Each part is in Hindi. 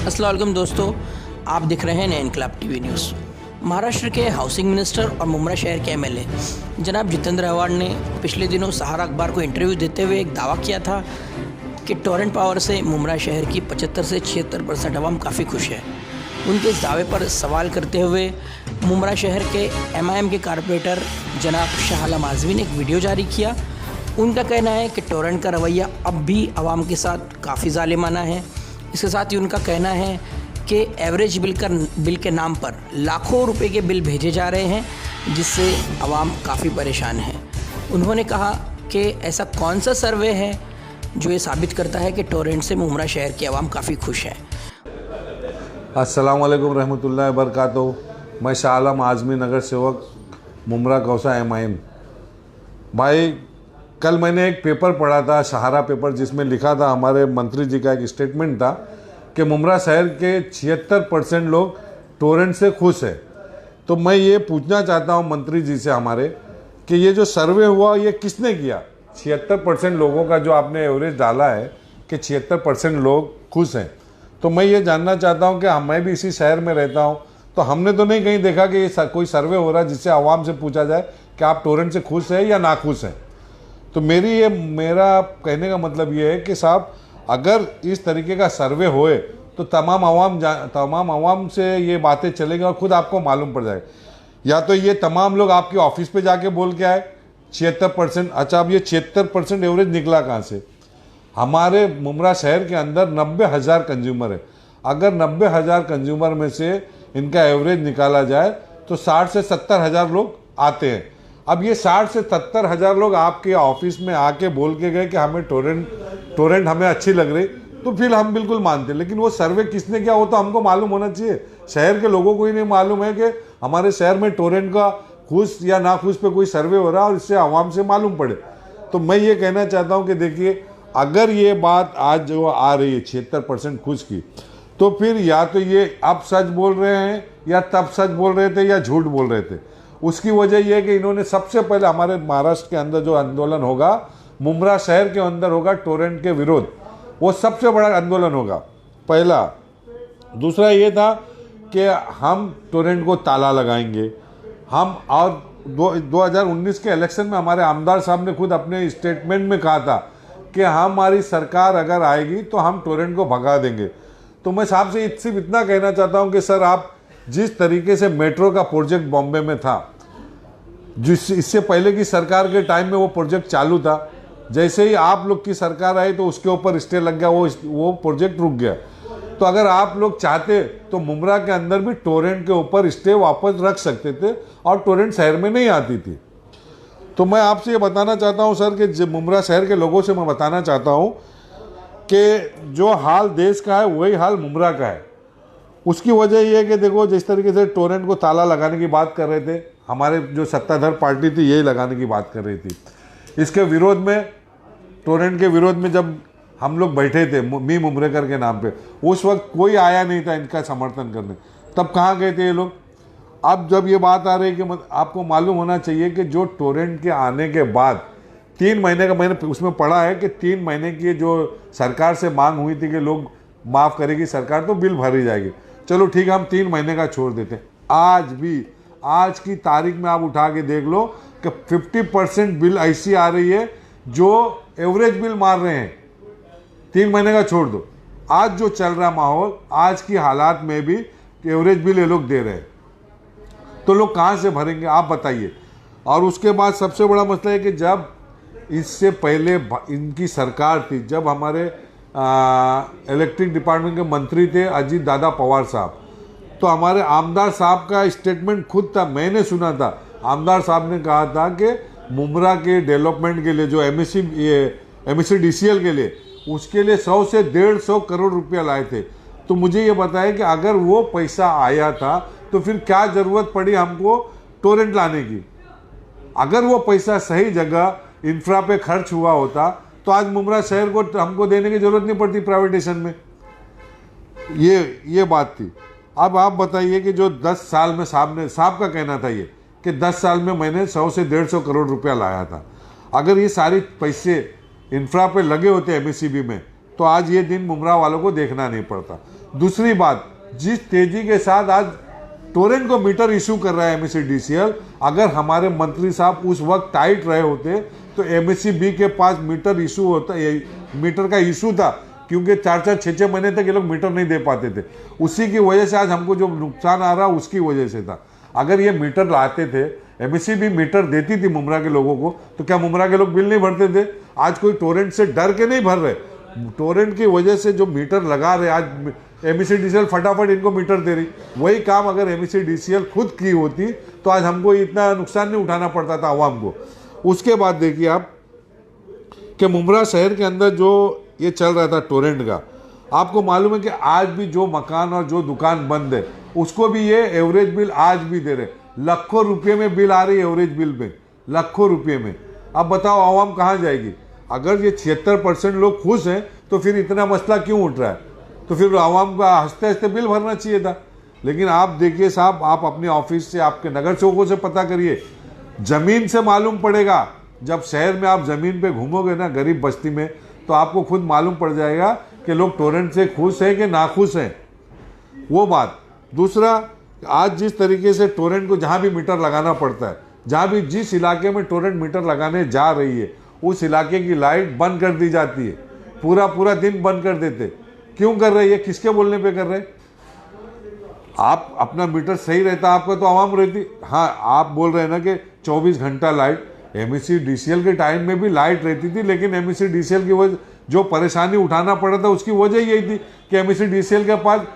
अस्सलाम वालेकुम दोस्तों, आप दिख रहे हैं इनकलाब टीवी न्यूज़। महाराष्ट्र के हाउसिंग मिनिस्टर और मुंब्रा शहर के एमएलए जनाब जितेंद्र आव्हाड ने पिछले दिनों सहारा अखबार को इंटरव्यू देते हुए एक दावा किया था कि टोरेंट पावर से मुंब्रा शहर की 75 से 76% आवाम काफ़ी खुश है। उनके इस दावे पर सवाल करते हुए मुंब्रा शहर के एमआईएम के कारपोरेटर जनाब शाह आलम आज़मी ने एक वीडियो जारी किया। उनका कहना है कि टोरेंट का रवैया अब भी आवाम के साथ काफ़ी ज़ालिमाना है। इसके साथ ही उनका कहना है कि एवरेज बिल के नाम पर लाखों रुपए के बिल भेजे जा रहे हैं, जिससे आवाम काफ़ी परेशान है। उन्होंने कहा कि ऐसा कौन सा सर्वे है जो ये साबित करता है कि टोरेंट से मुंब्रा शहर की आवाम काफ़ी खुश है। अस्सलाम वालेकुम रहमतुल्लाहि बरकातहू। मैं शाह आलम आज़मी, नगर सेवक, मुंब्रा कौसा एमआईएम। भाई, कल मैंने एक पेपर पढ़ा था, सहारा पेपर, जिसमें लिखा था, हमारे मंत्री जी का एक स्टेटमेंट था कि मुंब्रा शहर के 76% लोग टोरेंट से खुश है। तो मैं ये पूछना चाहता हूँ मंत्री जी से हमारे कि ये जो सर्वे हुआ ये किसने किया? 76% लोगों का जो आपने एवरेज डाला है कि 76% लोग खुश हैं, तो मैं ये जानना चाहता हूँ कि मैं भी इसी शहर में रहता हूँ, तो हमने तो नहीं कहीं देखा कि ये कोई सर्वे हो रहा है जिससे आवाम से पूछा जाए कि आप टोरेंट से खुश हैं या नाखुश हैं। तो मेरा कहने का मतलब ये है कि साहब, अगर इस तरीके का सर्वे होए तो तमाम आवाम से ये बातें चलेंगी और ख़ुद आपको मालूम पड़ जाएगा। या तो ये तमाम लोग आपके ऑफिस पे जाके बोल के आए 76%। अच्छा, अब ये 76% एवरेज निकला कहाँ से? हमारे मुंब्रा शहर के अंदर 90,000 कंज्यूमर है। अगर 90,000 कंज्यूमर में से इनका एवरेज निकाला जाए तो 60 से 70,000 लोग आते हैं। अब ये 60 से 70,000 लोग आपके ऑफिस में आके बोल के गए कि हमें टोरेंट हमें अच्छी लग रही, तो फिर हम बिल्कुल मानते। लेकिन वो सर्वे किसने किया वो तो हमको मालूम होना चाहिए। शहर के लोगों को ही नहीं मालूम है कि हमारे शहर में टोरेंट का खुश या नाखुश पे कोई सर्वे हो रहा है और इससे आवाम से मालूम पड़े। तो मैं ये कहना चाहता हूँ कि देखिए, अगर ये बात आज जो आ रही है 76% खुश की, तो फिर या तो ये अब सच बोल रहे हैं या तब सच बोल रहे थे या झूठ बोल रहे थे। उसकी वजह यह है कि इन्होंने सबसे पहले हमारे महाराष्ट्र के अंदर जो आंदोलन होगा, मुंब्रा शहर के अंदर होगा टोरेंट के विरोध, वो सबसे बड़ा आंदोलन होगा, पहला। दूसरा ये था कि हम टोरेंट को ताला लगाएंगे हम। और 2019 के इलेक्शन में हमारे आमदार साहब ने खुद अपने स्टेटमेंट में कहा था कि हमारी सरकार अगर आएगी तो हम टोरेंट को भगा देंगे। तो मैं साहब से सिर्फ इतना कहना चाहता हूँ कि सर, आप जिस तरीके से मेट्रो का प्रोजेक्ट बॉम्बे में था, इससे पहले की सरकार के टाइम में वो प्रोजेक्ट चालू था, जैसे ही आप लोग की सरकार आई तो उसके ऊपर स्टे लग गया, वो प्रोजेक्ट रुक गया। तो अगर आप लोग चाहते तो मुंब्रा के अंदर भी टोरेंट के ऊपर स्टे वापस रख सकते थे और टोरेंट शहर में नहीं आती थी। तो मैं आपसे ये बताना चाहता हूँ सर कि मुंब्रा शहर के लोगों से मैं बताना चाहता हूँ कि जो हाल देश का है वही हाल मुंब्रा का है। उसकी वजह यह है कि देखो, जिस तरीके से टोरेंट को ताला लगाने की बात कर रहे थे, हमारे जो सत्ताधार पार्टी थी यही लगाने की बात कर रही थी। इसके विरोध में, टोरेंट के विरोध में जब हम लोग बैठे थे मी मुंब्रेकर के नाम पे, उस वक्त कोई आया नहीं था इनका समर्थन करने। तब कहाँ गए थे ये लोग? अब जब ये बात आ रही है कि आपको मालूम होना चाहिए कि जो टोरेंट के आने के बाद 3 महीने का, मैंने उसमें पढ़ा है कि 3 महीने की जो सरकार से मांग हुई थी कि लोग माफ़ करेगी सरकार तो बिल भरी जाएगी। चलो ठीक है, हम 3 महीने का छोड़ देते हैं। आज भी, आज की तारीख में आप उठा के देख लो कि 50% बिल ऐसी आ रही है जो एवरेज बिल मार रहे हैं। 3 महीने का छोड़ दो, आज जो चल रहा माहौल, आज की हालात में भी एवरेज बिल ये लोग दे रहे हैं, तो लोग कहाँ से भरेंगे आप बताइए। और उसके बाद सबसे बड़ा मसला है कि जब इससे पहले इनकी सरकार थी, जब हमारे इलेक्ट्रिक डिपार्टमेंट के मंत्री थे अजीत दादा पवार साहब, तो हमारे आमदार साहब का स्टेटमेंट खुद था, मैंने सुना था। आमदार साहब ने कहा था कि मुंब्रा के डेवलपमेंट के लिए जो MSCDCL के लिए, उसके लिए 100 से 150 करोड़ रुपया लाए थे। तो मुझे ये बताया कि अगर वो पैसा आया था तो फिर क्या ज़रूरत पड़ी हमको टोरेंट लाने की? अगर वो पैसा सही जगह इंफ्रा पे खर्च हुआ होता तो आज मुंब्रा शहर को हमको देने की जरूरत नहीं पड़ती प्राइवेटेशन में। ये बात थी। अब आप बताइए कि जो 10 साल में साहब का कहना था ये कि 10 साल में मैंने 100 से 150 करोड़ रुपया लाया था। अगर ये सारे पैसे इंफ्रा पे लगे होते MSCB में तो आज ये दिन मुमरा वालों को देखना नहीं पड़ता। दूसरी बात, जिस तेजी के साथ आज टोरेंट को मीटर इशू कर रहा है MSEDCL, अगर हमारे मंत्री साहब उस वक्त टाइट रहे होते तो MSEB के पास मीटर इशू होता, मीटर का इशू था, क्योंकि 4-4, 6-6 महीने तक ये लोग मीटर नहीं दे पाते थे। उसी की वजह से आज हमको जो नुकसान आ रहा उसकी वजह से था। अगर ये मीटर लाते थे, MSEB मीटर देती थी मुमरा के लोगों को, तो क्या मुमरा के लोग बिल नहीं भरते थे? आज कोई टोरेंट से डर के नहीं भर रहे, टोरेंट की वजह से जो मीटर लगा रहे, आज MSEDCL फटाफट इनको मीटर दे रही। वही काम अगर MSEDCL खुद की होती तो आज हमको इतना नुकसान नहीं उठाना पड़ता था आवाम को। उसके बाद देखिए आप कि मुमरा शहर के अंदर जो ये चल रहा था टोरेंट का, आपको मालूम है कि आज भी जो मकान और जो दुकान बंद है उसको भी ये एवरेज बिल आज भी दे रहे। लाखों रुपये में बिल आ रही है एवरेज बिल में, लाखों रुपये में। अब बताओ आवाम कहाँ जाएगी? अगर ये 76% लोग खुश हैं तो फिर इतना मसला क्यों उठ रहा है? तो फिर आवाम का हंसते हंसते बिल भरना चाहिए था। लेकिन आप देखिए साहब, आप अपने ऑफिस से, आपके नगर सेवकों से पता करिए, ज़मीन से मालूम पड़ेगा। जब शहर में आप ज़मीन पे घूमोगे ना, गरीब बस्ती में, तो आपको खुद मालूम पड़ जाएगा कि लोग टोरेंट से खुश हैं कि नाखुश हैं। वो बात। दूसरा, आज जिस तरीके से टोरेंट को जहाँ भी मीटर लगाना पड़ता है, जहाँ भी जिस इलाके में टोरेंट मीटर लगाने जा रही है, उस इलाके की लाइट बंद कर दी जाती है, पूरा पूरा दिन बंद कर देते। क्यों कर रहे हैं? किसके बोलने पे कर रहे हैं? आप अपना मीटर सही रहता आपका तो आवाम रहती। हाँ, आप बोल रहे हैं ना कि 24 घंटा लाइट, MSEDCL के टाइम में भी लाइट रहती थी, लेकिन MSEDCL की वजह जो परेशानी उठाना पड़ा था उसकी वजह यही थी कि MSEDCL के पास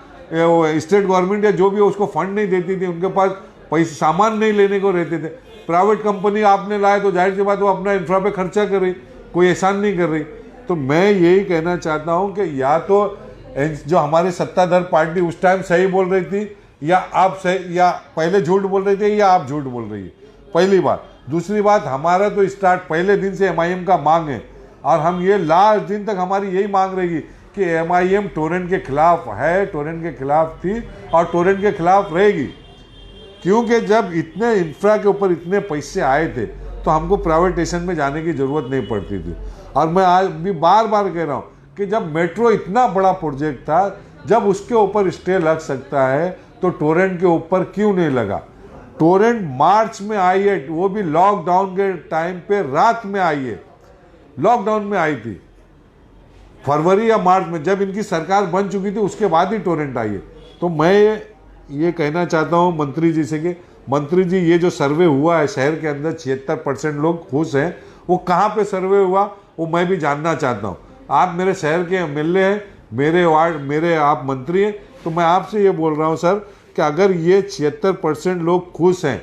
स्टेट गवर्नमेंट या जो भी उसको फंड नहीं देती थी, उनके पास पैसे सामान नहीं लेने को रहते थे। प्राइवेट कंपनी आपने लाए तो जाहिर सी बात वो अपना इंफ्रा पे खर्चा कर रही, कोई एहसान नहीं कर रही। तो मैं यही कहना चाहता हूँ कि या तो जो हमारी सत्ताधार पार्टी उस टाइम सही बोल रही थी, या आप सही, या पहले झूठ बोल रहे थे, या आप झूठ बोल रही है, पहली बात। दूसरी बात, हमारा तो स्टार्ट पहले दिन से MIM का मांग है, और हम ये लास्ट दिन तक हमारी यही मांग रहेगी कि MIM टोरेंट के खिलाफ है, टोरेंट के खिलाफ थी और टोरेंट के खिलाफ रहेगी। क्योंकि जब इतने इंफ्रा के ऊपर इतने पैसे आए थे तो हमको प्राइवेटाइजेशन में जाने की ज़रूरत नहीं पड़ती थी। और मैं आज भी बार बार कह रहा हूँ कि जब मेट्रो इतना बड़ा प्रोजेक्ट था, जब उसके ऊपर स्टे लग सकता है तो टोरेंट के ऊपर क्यों नहीं लगा? टोरेंट मार्च में आई है, वो भी लॉकडाउन के टाइम पे रात में आई है, लॉकडाउन में आई थी, फरवरी या मार्च में, जब इनकी सरकार बन चुकी थी उसके बाद ही टोरेंट आई है। तो मैं ये कहना चाहता हूँ मंत्री जी से कि मंत्री जी, ये जो सर्वे हुआ है शहर के अंदर 76% लोग खुश हैं, वो कहाँ पे सर्वे हुआ वो मैं भी जानना चाहता हूँ। आप मेरे शहर के MLA हैं, मेरे वार्ड, मेरे आप मंत्री हैं, तो मैं आपसे ये बोल रहा हूँ सर कि अगर ये 76% लोग खुश हैं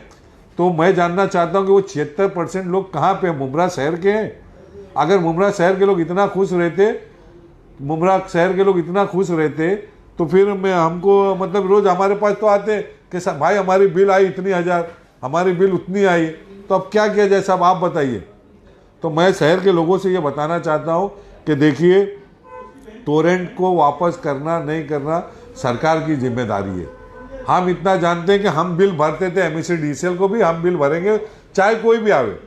तो मैं जानना चाहता हूँ कि वो 76% लोग कहाँ पे, मुमरा शहर के हैं? अगर मुमरा शहर के लोग इतना खुश रहते, मुमरा शहर के लोग इतना खुश रहते तो फिर मैं हमको मतलब रोज़ हमारे पास तो आते कि भाई हमारी बिल आई इतनी हज़ार, हमारी बिल उतनी आई, तो अब क्या किया जाए साहब, आप बताइए। तो मैं शहर के लोगों से ये बताना चाहता हूँ कि देखिए, टोरेंट को वापस करना नहीं करना सरकार की जिम्मेदारी है। हम इतना जानते हैं कि हम बिल भरते थे, MSEDCL को भी हम बिल भरेंगे, चाहे कोई भी आवे,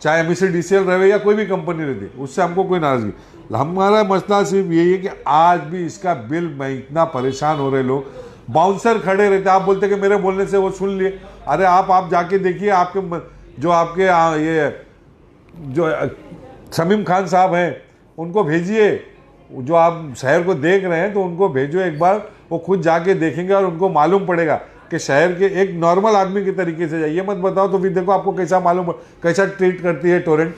चाहे MSEDCL रहे या कोई भी कंपनी रहती, उससे हमको कोई नाराजगी। हमारा मसला सिर्फ यही है कि आज भी इसका बिल में इतना परेशान हो रहे लोग, बाउंसर खड़े रहते, आप बोलते कि मेरे बोलने से वो सुन लिए। अरे आप जाके देखिए, आपके जो आपके ये जो शमीम खान साहब हैं उनको भेजिए, जो आप शहर को देख रहे हैं तो उनको भेजो एक बार, वो खुद जाके देखेंगे और उनको मालूम पड़ेगा कि शहर के एक नॉर्मल आदमी के तरीके से जाइए, मत बताओ तो फिर देखो आपको कैसा मालूम, कैसा ट्रीट करती है टोरेंट।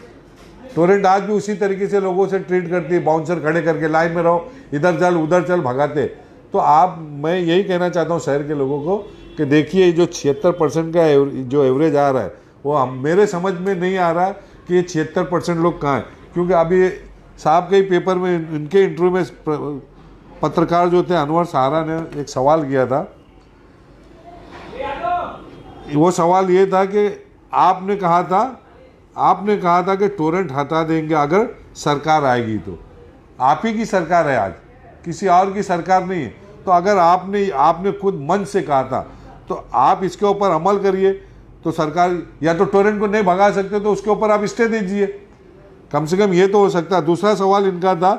टोरेंट आज भी उसी तरीके से लोगों से ट्रीट करती है, बाउंसर खड़े करके लाइन में रहो, इधर चल उधर चल भगाते। तो मैं यही कहना चाहता हूँ शहर के लोगों को कि देखिए, जो 76% का जो एवरेज आ रहा है वो मेरे समझ में नहीं आ रहा कि ये 76% लोग कहाँ हैं। क्योंकि अभी साहब के ही पेपर में, इनके इंटरव्यू में पत्रकार जो थे अनवर सहारा ने एक सवाल किया था। वो सवाल ये था कि आपने कहा था कि टोरेंट हटा देंगे अगर सरकार आएगी, तो आप ही की सरकार है आज, किसी और की सरकार नहीं है। तो अगर आपने खुद मन से कहा था तो आप इसके ऊपर अमल करिए। तो सरकार या तो टोरेंट को नहीं भगा सकते तो उसके ऊपर आप स्टे दीजिए, कम से कम ये तो हो सकता है। दूसरा सवाल इनका था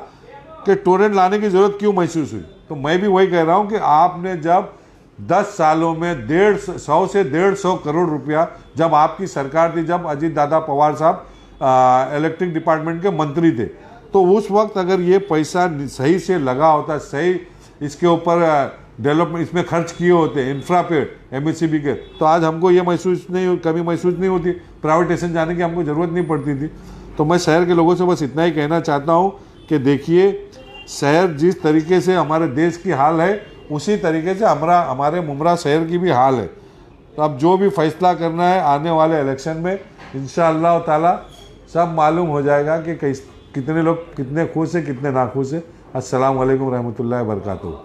कि टोरेंट लाने की ज़रूरत क्यों महसूस हुई। तो मैं भी वही कह रहा हूँ कि आपने जब 10 सालों में 150 से 150 करोड़ रुपया, जब आपकी सरकार थी, जब अजीत दादा पवार साहब इलेक्ट्रिक डिपार्टमेंट के मंत्री थे, तो उस वक्त अगर ये पैसा सही से लगा होता, सही इसके ऊपर डेवलपमेंट इसमें खर्च किए होते इंफ्रा पे एमएससीबी के, तो आज हमको ये कमी महसूस नहीं होती, प्राइवेटाइजेशन जाने की हमको ज़रूरत नहीं पड़ती थी। तो मैं शहर के लोगों से बस इतना ही कहना चाहता हूँ कि देखिए, शहर जिस तरीके से हमारे देश की हाल है, उसी तरीके से हमारे मुमरा शहर की भी हाल है। तो अब जो भी फैसला करना है आने वाले इलेक्शन में, इंशाअल्लाह ताला सब मालूम हो जाएगा कि कितने लोग कितने खुश हैं, कितने नाखुश हैं। अस्सलाम वालेकुम रहमतुल्लाहि व बरकातहू।